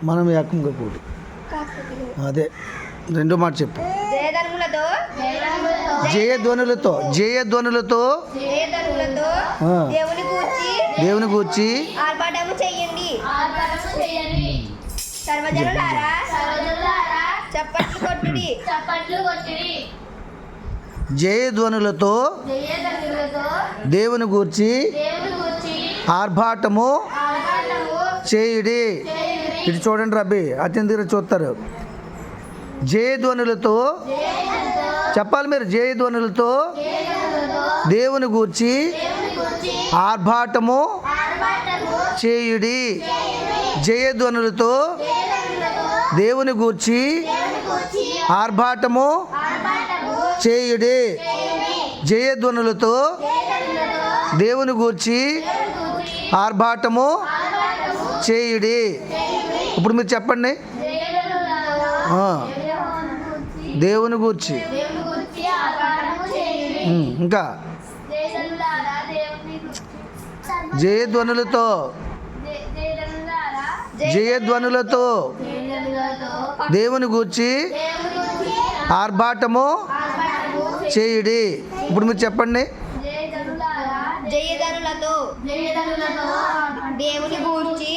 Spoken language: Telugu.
మనం ఏకంగా కూడి. అదే రెండో మాట చెప్పు. జయధ్వనులతో దేవుని గూర్చి ఆర్భాటము చెయ్యండి. చప్పట్లు కొట్టుడి. జయధ్వనులతో దేవుని గూర్చి ఆర్భాటము చేయుడి. ఇటు చూడండి రబ్బి, అతని దగ్గర చూస్తారు. జయధ్వనులతో చెప్పాలి మీరు. జయధ్వనులతో దేవుని గూర్చి ఆర్భాటము చేయుడి. జయధ్వనులతో దేవుని గూర్చి ఆర్భాటము చేయుడి. జయధ్వనులతో దేవుని గూర్చి ఆర్భాటము చేయుడి. ఇప్పుడు మీరు చెప్పండి. దేవుని గూర్చి ఇంకా జయధ్వనులతో దేవుని గూర్చి ఆర్భాటము చేయుడి. ఇప్పుడు మీరు చెప్పండి. జయధ్వనులతో దేవుని గూర్చి